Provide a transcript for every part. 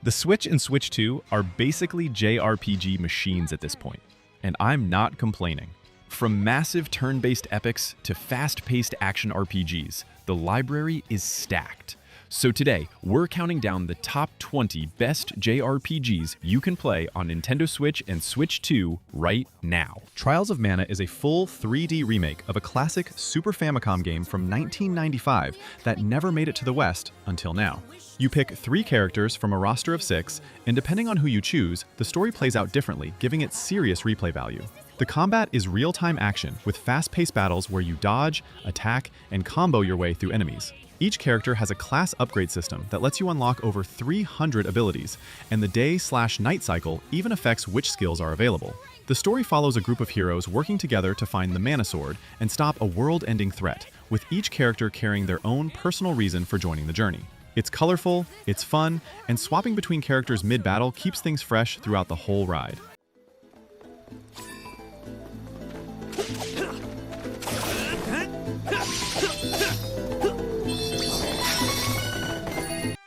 The Switch and Switch 2 are basically JRPG machines at this point, and I'm not complaining. From massive turn-based epics to fast-paced action RPGs, the library is stacked. So today, we're counting down the top 20 best JRPGs you can play on Nintendo Switch and Switch 2 right now. Trials of Mana is a full 3D remake of a classic Super Famicom game from 1995 that never made it to the West until now. You pick 3 characters from a roster of 6, and depending on who you choose, the story plays out differently, giving it serious replay value. The combat is real-time action with fast-paced battles where you dodge, attack, and combo your way through enemies. Each character has a class upgrade system that lets you unlock over 300 abilities, and the day/night cycle even affects which skills are available. The story follows a group of heroes working together to find the Mana Sword and stop a world-ending threat, with each character carrying their own personal reason for joining the journey. It's colorful, it's fun, and swapping between characters mid-battle keeps things fresh throughout the whole ride.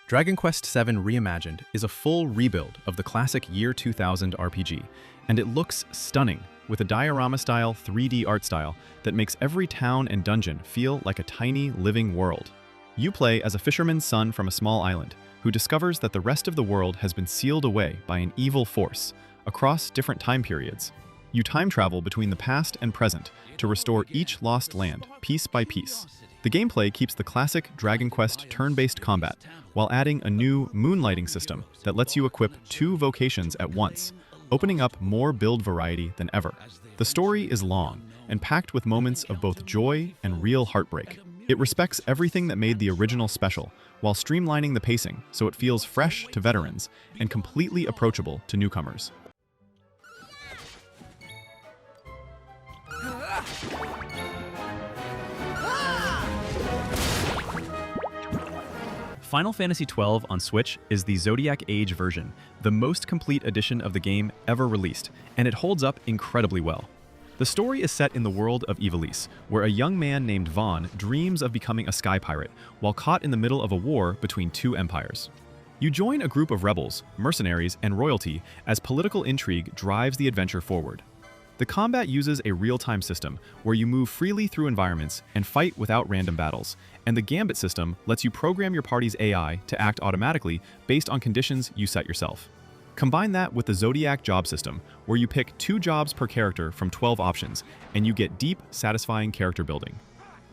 Dragon Quest VII Reimagined is a full rebuild of the classic Year 2000 RPG, and it looks stunning with a diorama-style 3D art style that makes every town and dungeon feel like a tiny living world. You play as a fisherman's son from a small island who discovers that the rest of the world has been sealed away by an evil force across different time periods. You time travel between the past and present to restore each lost land piece by piece. The gameplay keeps the classic Dragon Quest turn-based combat, while adding a new moonlighting system that lets you equip 2 vocations at once, opening up more build variety than ever. The story is long and packed with moments of both joy and real heartbreak. It respects everything that made the original special, while streamlining the pacing so it feels fresh to veterans and completely approachable to newcomers. Final Fantasy XII on Switch is the Zodiac Age version, the most complete edition of the game ever released, and it holds up incredibly well. The story is set in the world of Ivalice, where a young man named Vaughn dreams of becoming a sky pirate while caught in the middle of a war between 2 empires. You join a group of rebels, mercenaries, and royalty as political intrigue drives the adventure forward. The combat uses a real-time system where you move freely through environments and fight without random battles, and the Gambit system lets you program your party's AI to act automatically based on conditions you set yourself. Combine that with the Zodiac job system, where you pick 2 jobs per character from 12 options, and you get deep, satisfying character building.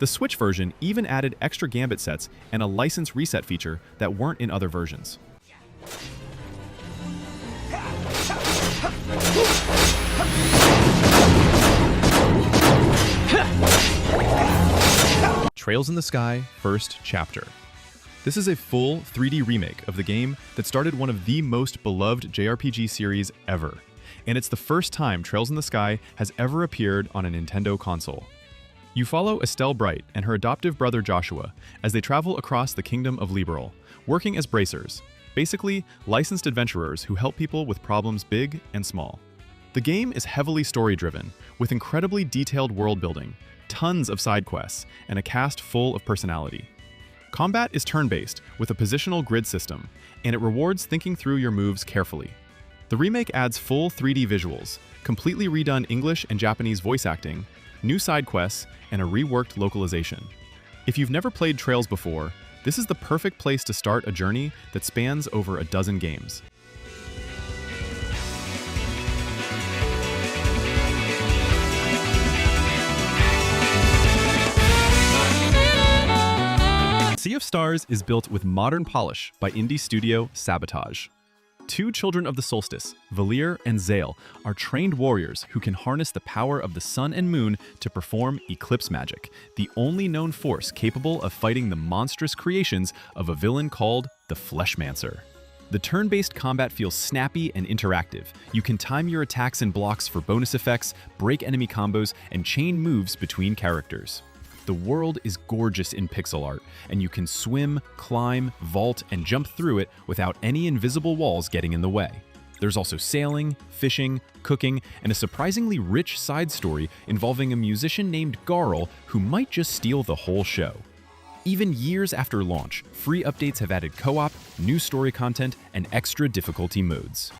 The Switch version even added extra Gambit sets and a license reset feature that weren't in other versions. Trails in the Sky First Chapter. This is a full 3D remake of the game that started one of the most beloved JRPG series ever, and it's the first time Trails in the Sky has ever appeared on a Nintendo console. You follow Estelle Bright and her adoptive brother Joshua as they travel across the Kingdom of Liberl, working as bracers, basically licensed adventurers who help people with problems big and small. The game is heavily story-driven, with incredibly detailed world building, tons of side quests, and a cast full of personality. Combat is turn-based with a positional grid system, and it rewards thinking through your moves carefully. The remake adds full 3D visuals, completely redone English and Japanese voice acting, new side quests, and a reworked localization. If you've never played Trails before, this is the perfect place to start a journey that spans over a dozen games. Sea of Stars is built with modern polish by indie studio Sabotage. 2 children of the solstice, Valir and Zale, are trained warriors who can harness the power of the sun and moon to perform eclipse magic, the only known force capable of fighting the monstrous creations of a villain called the Fleshmancer. The turn-based combat feels snappy and interactive. You can time your attacks and blocks for bonus effects, break enemy combos, and chain moves between characters. The world is gorgeous in pixel art, and you can swim, climb, vault, and jump through it without any invisible walls getting in the way. There's also sailing, fishing, cooking, and a surprisingly rich side story involving a musician named Garl who might just steal the whole show. Even years after launch, free updates have added co-op, new story content, and extra difficulty modes.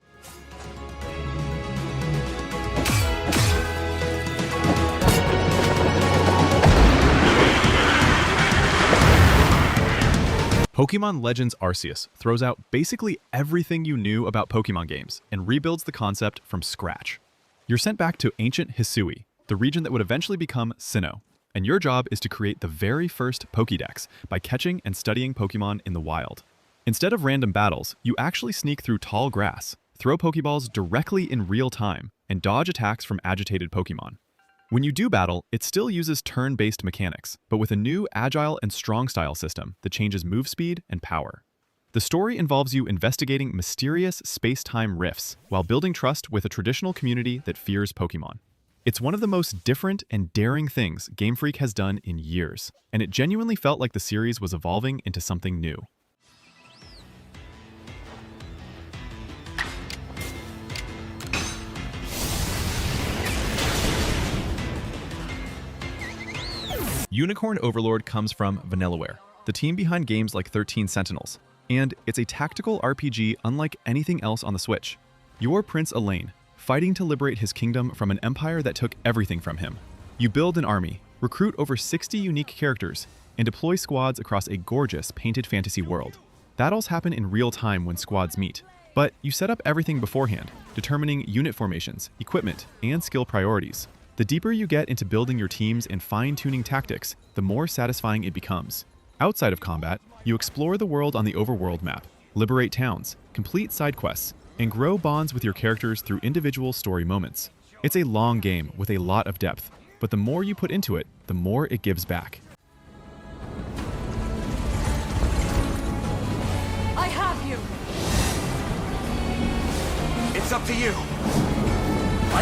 Pokémon Legends Arceus throws out basically everything you knew about Pokémon games and rebuilds the concept from scratch. You're sent back to ancient Hisui, the region that would eventually become Sinnoh, and your job is to create the very first Pokédex by catching and studying Pokémon in the wild. Instead of random battles, you actually sneak through tall grass, throw Pokéballs directly in real time, and dodge attacks from agitated Pokémon. When you do battle, it still uses turn-based mechanics, but with a new agile and strong style system that changes move speed and power. The story involves you investigating mysterious space-time rifts while building trust with a traditional community that fears Pokémon. It's one of the most different and daring things Game Freak has done in years, and it genuinely felt like the series was evolving into something new. Unicorn Overlord comes from Vanillaware, the team behind games like 13 Sentinels, and it's a tactical RPG unlike anything else on the Switch. You're Prince Elaine, fighting to liberate his kingdom from an empire that took everything from him. You build an army, recruit over 60 unique characters, and deploy squads across a gorgeous painted fantasy world. Battles happen in real time when squads meet, but you set up everything beforehand, determining unit formations, equipment, and skill priorities. The deeper you get into building your teams and fine-tuning tactics, the more satisfying it becomes. Outside of combat, you explore the world on the Overworld map, liberate towns, complete side quests, and grow bonds with your characters through individual story moments. It's a long game with a lot of depth, but the more you put into it, the more it gives back. I have you! It's up to you!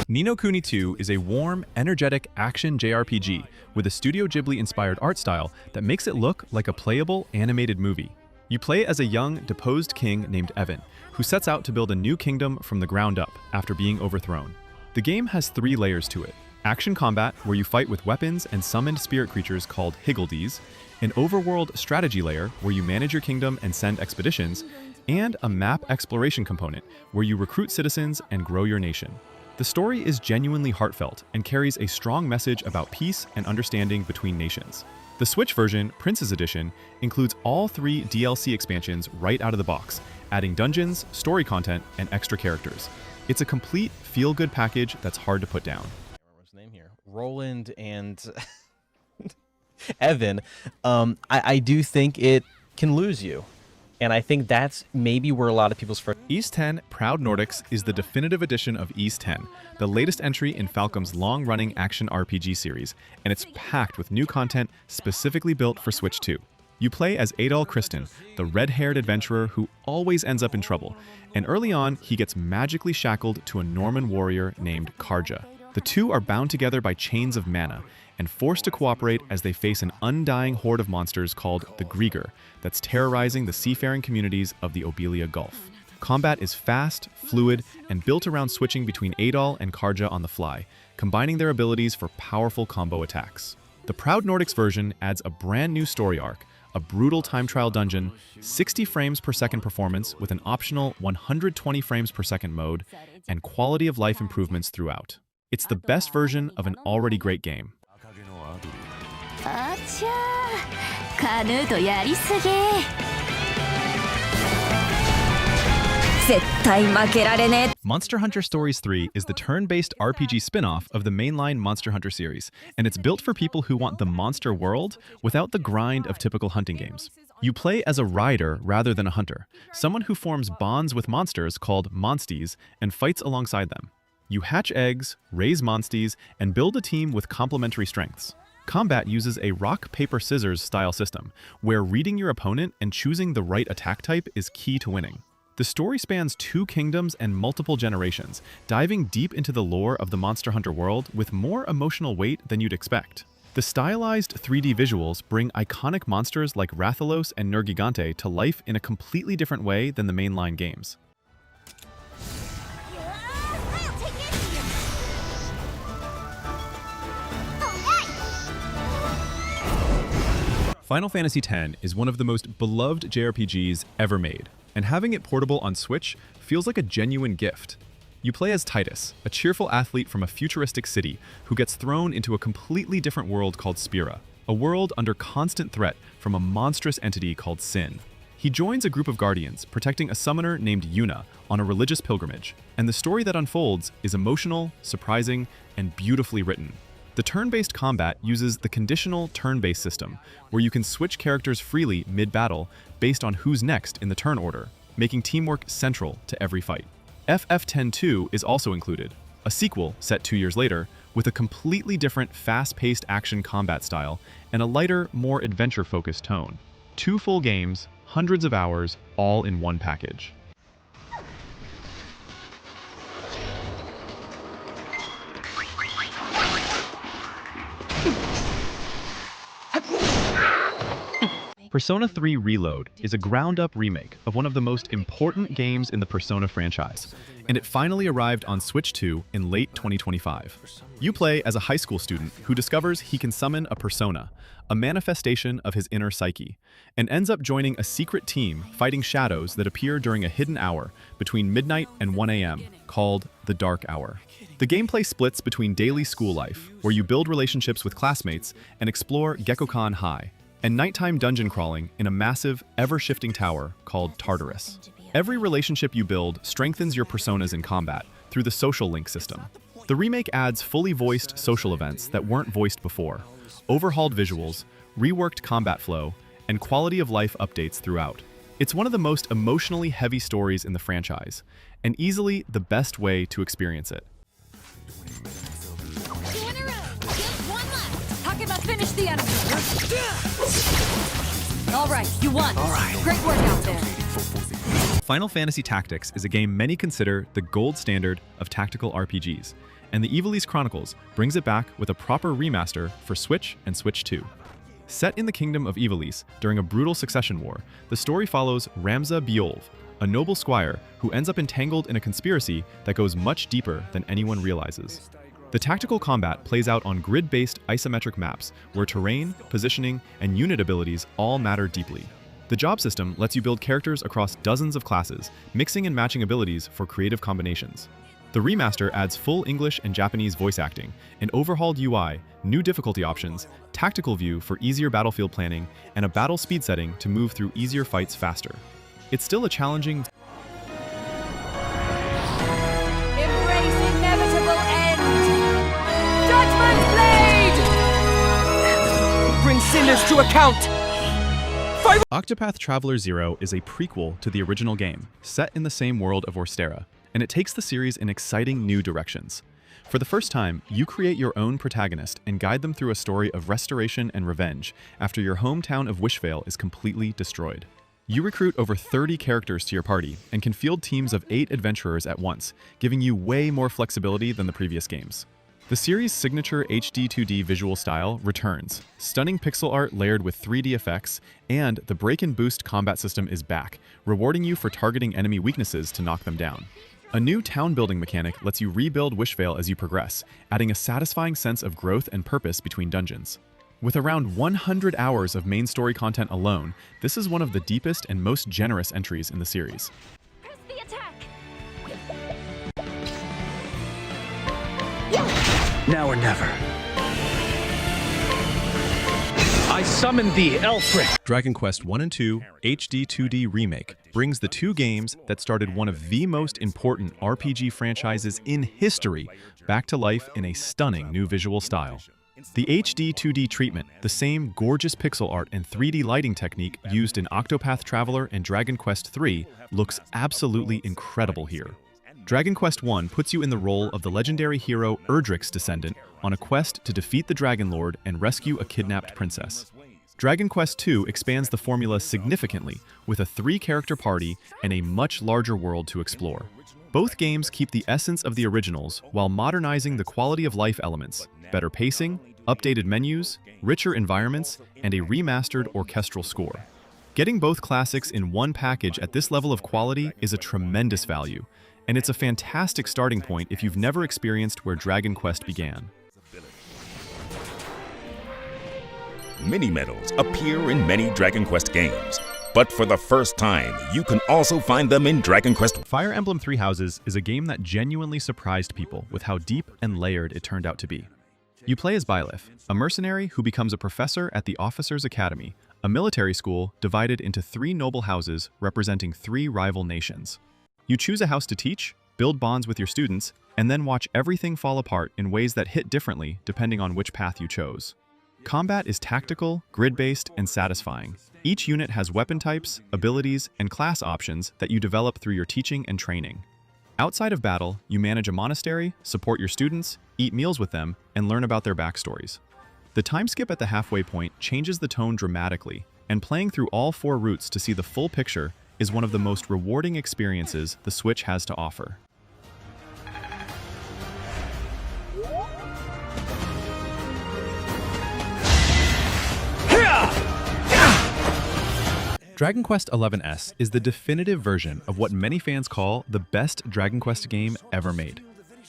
Ni no Kuni 2 is a warm, energetic action JRPG with a Studio Ghibli-inspired art style that makes it look like a playable animated movie. You play as a young, deposed king named Evan, who sets out to build a new kingdom from the ground up after being overthrown. The game has 3 layers to it: action combat, where you fight with weapons and summoned spirit creatures called Higgledies, an overworld strategy layer, where you manage your kingdom and send expeditions, and a map exploration component, where you recruit citizens and grow your nation. The story is genuinely heartfelt and carries a strong message about peace and understanding between nations. The Switch version, Prince's Edition, includes all 3 DLC expansions right out of the box, adding dungeons, story content, and extra characters. It's a complete feel-good package that's hard to put down. What's his name here? Roland and Evan. I do think it can lose you. And I think that's maybe where a lot of people's first... Ys 10 Proud Nordics is the definitive edition of Ys 10, the latest entry in Falcom's long-running action RPG series, and it's packed with new content specifically built for Switch 2. You play as Adol Kristen, the red-haired adventurer who always ends up in trouble, and early on, he gets magically shackled to a Norman warrior named Karja. The two are bound together by chains of mana, and forced to cooperate as they face an undying horde of monsters called the Grieger that's terrorizing the seafaring communities of the Obelia Gulf. Combat is fast, fluid, and built around switching between Adol and Karja on the fly, combining their abilities for powerful combo attacks. The Proud Nordics version adds a brand new story arc, a brutal time trial dungeon, 60 frames per second performance with an optional 120 frames per second mode, and quality of life improvements throughout. It's the best version of an already great game. Monster Hunter Stories 3 is the turn-based RPG spin-off of the mainline Monster Hunter series, and it's built for people who want the monster world without the grind of typical hunting games. You play as a rider rather than a hunter, someone who forms bonds with monsters called monsties and fights alongside them. You hatch eggs, raise monsties, and build a team with complementary strengths. Combat uses a rock-paper-scissors style system, where reading your opponent and choosing the right attack type is key to winning. The story spans 2 kingdoms and multiple generations, diving deep into the lore of the Monster Hunter world with more emotional weight than you'd expect. The stylized 3D visuals bring iconic monsters like Rathalos and Nergigante to life in a completely different way than the mainline games. Final Fantasy X is one of the most beloved JRPGs ever made, and having it portable on Switch feels like a genuine gift. You play as Titus, a cheerful athlete from a futuristic city who gets thrown into a completely different world called Spira, a world under constant threat from a monstrous entity called Sin. He joins a group of guardians protecting a summoner named Yuna on a religious pilgrimage, and the story that unfolds is emotional, surprising, and beautifully written. The turn-based combat uses the conditional turn-based system, where you can switch characters freely mid-battle based on who's next in the turn order, making teamwork central to every fight. FF10-2 is also included, a sequel set 2 years later, with a completely different fast-paced action combat style and a lighter, more adventure-focused tone. 2 full games, hundreds of hours, all in one package. Persona 3 Reload is a ground-up remake of one of the most important games in the Persona franchise, and it finally arrived on Switch 2 in late 2025. You play as a high school student who discovers he can summon a persona, a manifestation of his inner psyche, and ends up joining a secret team fighting shadows that appear during a hidden hour between midnight and 1 a.m. called the Dark Hour. The gameplay splits between daily school life, where you build relationships with classmates and explore Gekkokan High, and nighttime dungeon crawling in a massive, ever-shifting tower called Tartarus. Every relationship you build strengthens your personas in combat through the social link system. The remake adds fully voiced social events that weren't voiced before, overhauled visuals, reworked combat flow, and quality of life updates throughout. It's one of the most emotionally heavy stories in the franchise, and easily the best way to experience it. 2 in a row. Just 1 left. Talking about finish the enemy. All right, you won. All right. Great work out there. Final Fantasy Tactics is a game many consider the gold standard of tactical RPGs, and the Ivalice Chronicles brings it back with a proper remaster for Switch and Switch 2. Set in the kingdom of Ivalice during a brutal succession war, the story follows Ramza Biolv, a noble squire who ends up entangled in a conspiracy that goes much deeper than anyone realizes. The tactical combat plays out on grid-based isometric maps where terrain, positioning, and unit abilities all matter deeply. The job system lets you build characters across dozens of classes, mixing and matching abilities for creative combinations. The remaster adds full English and Japanese voice acting, an overhauled UI, new difficulty options, tactical view for easier battlefield planning, and a battle speed setting to move through easier fights faster. It's still a challenging Bring sinners to account! Octopath Traveler 0 is a prequel to the original game, set in the same world of Orstera, and it takes the series in exciting new directions. For the first time, you create your own protagonist and guide them through a story of restoration and revenge after your hometown of Wishvale is completely destroyed. You recruit over 30 characters to your party and can field teams of 8 adventurers at once, giving you way more flexibility than the previous games. The series' signature HD 2D visual style returns, stunning pixel art layered with 3D effects, and the break and boost combat system is back, rewarding you for targeting enemy weaknesses to knock them down. A new town building mechanic lets you rebuild Wishvale as you progress, adding a satisfying sense of growth and purpose between dungeons. With around 100 hours of main story content alone, this is one of the deepest and most generous entries in the series. Press the attack. Now or never. I summon thee, Elfric! Dragon Quest I and II HD 2D Remake brings the 2 games that started one of the most important RPG franchises in history back to life in a stunning new visual style. The HD 2D treatment, the same gorgeous pixel art and 3D lighting technique used in Octopath Traveler and Dragon Quest III, looks absolutely incredible here. Dragon Quest I puts you in the role of the legendary hero Erdrick's descendant on a quest to defeat the Dragon Lord and rescue a kidnapped princess. Dragon Quest II expands the formula significantly with a 3-character party and a much larger world to explore. Both games keep the essence of the originals while modernizing the quality of life elements, better pacing, updated menus, richer environments, and a remastered orchestral score. Getting both classics in one package at this level of quality is a tremendous value, and it's a fantastic starting point if you've never experienced where Dragon Quest began. Mini-medals appear in many Dragon Quest games, but for the first time, you can also find them in Dragon Quest. Fire Emblem Three Houses is a game that genuinely surprised people with how deep and layered it turned out to be. You play as Byleth, a mercenary who becomes a professor at the Officers' Academy, a military school divided into 3 noble houses representing 3 rival nations. You choose a house to teach, build bonds with your students, and then watch everything fall apart in ways that hit differently depending on which path you chose. Combat is tactical, grid-based, and satisfying. Each unit has weapon types, abilities, and class options that you develop through your teaching and training. Outside of battle, you manage a monastery, support your students, eat meals with them, and learn about their backstories. The time skip at the halfway point changes the tone dramatically, and playing through all 4 routes to see the full picture is one of the most rewarding experiences the Switch has to offer. Dragon Quest XI's is the definitive version of what many fans call the best Dragon Quest game ever made.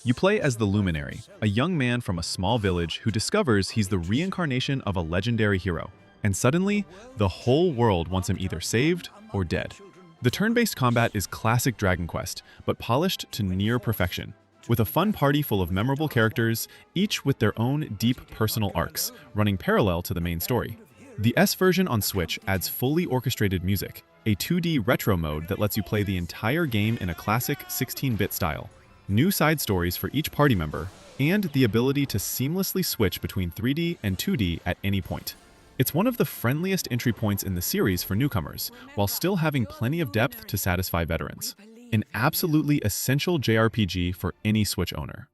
You play as the Luminary, a young man from a small village who discovers he's the reincarnation of a legendary hero, and suddenly, the whole world wants him either saved or dead. The turn-based combat is classic Dragon Quest, but polished to near perfection, with a fun party full of memorable characters, each with their own deep personal arcs, running parallel to the main story. The S version on Switch adds fully orchestrated music, a 2D retro mode that lets you play the entire game in a classic 16-bit style, new side stories for each party member, and the ability to seamlessly switch between 3D and 2D at any point. It's one of the friendliest entry points in the series for newcomers, while still having plenty of depth to satisfy veterans. An absolutely essential JRPG for any Switch owner.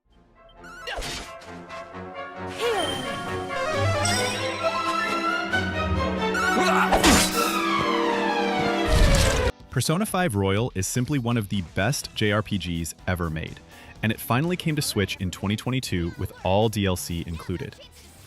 Persona 5 Royal is simply one of the best JRPGs ever made, and it finally came to Switch in 2022 with all DLC included.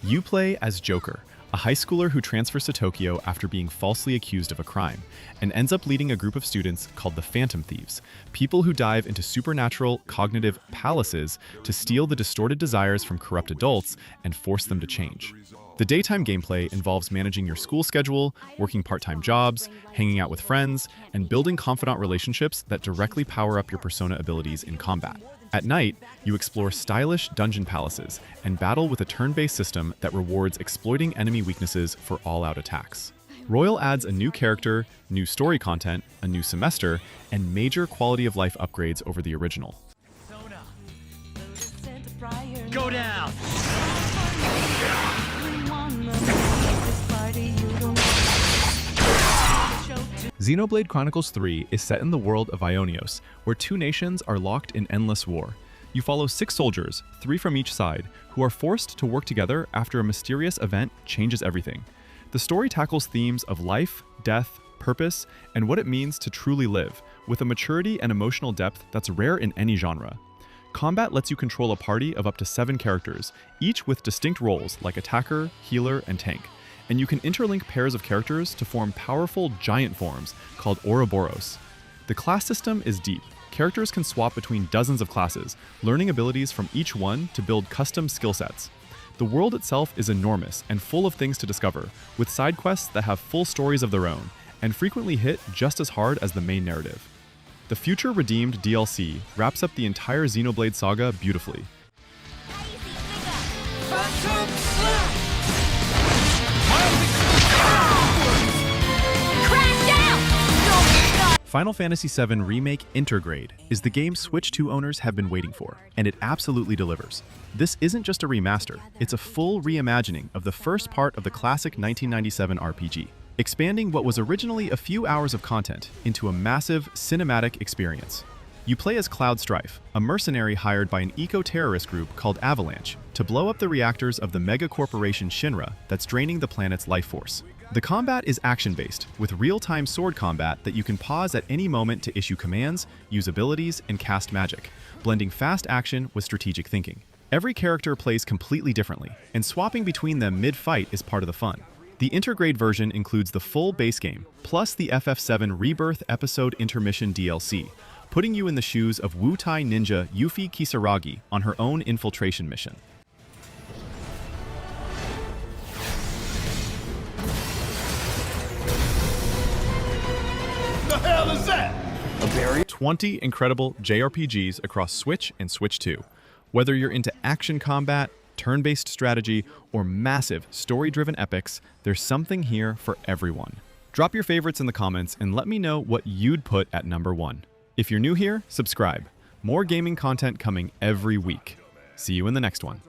You play as Joker, a high schooler who transfers to Tokyo after being falsely accused of a crime, and ends up leading a group of students called the Phantom Thieves, people who dive into supernatural, cognitive palaces to steal the distorted desires from corrupt adults and force them to change. The daytime gameplay involves managing your school schedule, working part-time jobs, hanging out with friends, and building confidant relationships that directly power up your persona abilities in combat. At night, you explore stylish dungeon palaces and battle with a turn-based system that rewards exploiting enemy weaknesses for all-out attacks. Royal adds a new character, new story content, a new semester, and major quality-of-life upgrades over the original. Go down! Xenoblade Chronicles 3 is set in the world of Ionios, where 2 nations are locked in endless war. You follow 6 soldiers, 3 from each side, who are forced to work together after a mysterious event changes everything. The story tackles themes of life, death, purpose, and what it means to truly live, with a maturity and emotional depth that's rare in any genre. Combat lets you control a party of up to 7 characters, each with distinct roles like attacker, healer, and tank. And you can interlink pairs of characters to form powerful giant forms called Ouroboros. The class system is deep. Characters can swap between dozens of classes, learning abilities from each one to build custom skill sets. The world itself is enormous and full of things to discover, with side quests that have full stories of their own, and frequently hit just as hard as the main narrative. The Future Redeemed DLC wraps up the entire Xenoblade saga beautifully. Final Fantasy VII Remake Intergrade is the game Switch 2 owners have been waiting for, and it absolutely delivers. This isn't just a remaster, it's a full reimagining of the first part of the classic 1997 RPG, expanding what was originally a few hours of content into a massive cinematic experience. You play as Cloud Strife, a mercenary hired by an eco-terrorist group called Avalanche to blow up the reactors of the mega-corporation Shinra that's draining the planet's life force. The combat is action-based, with real-time sword combat that you can pause at any moment to issue commands, use abilities, and cast magic, blending fast action with strategic thinking. Every character plays completely differently, and swapping between them mid-fight is part of the fun. The Intergrade version includes the full base game, plus the FF7 Rebirth Episode Intermission DLC, putting you in the shoes of Wu-Tai ninja Yuffie Kisaragi on her own infiltration mission. 20 incredible JRPGs across Switch and Switch 2. Whether you're into action combat, turn-based strategy, or massive story-driven epics, there's something here for everyone. Drop your favorites in the comments and let me know what you'd put at number 1. If you're new here, subscribe. More gaming content coming every week. See you in the next one.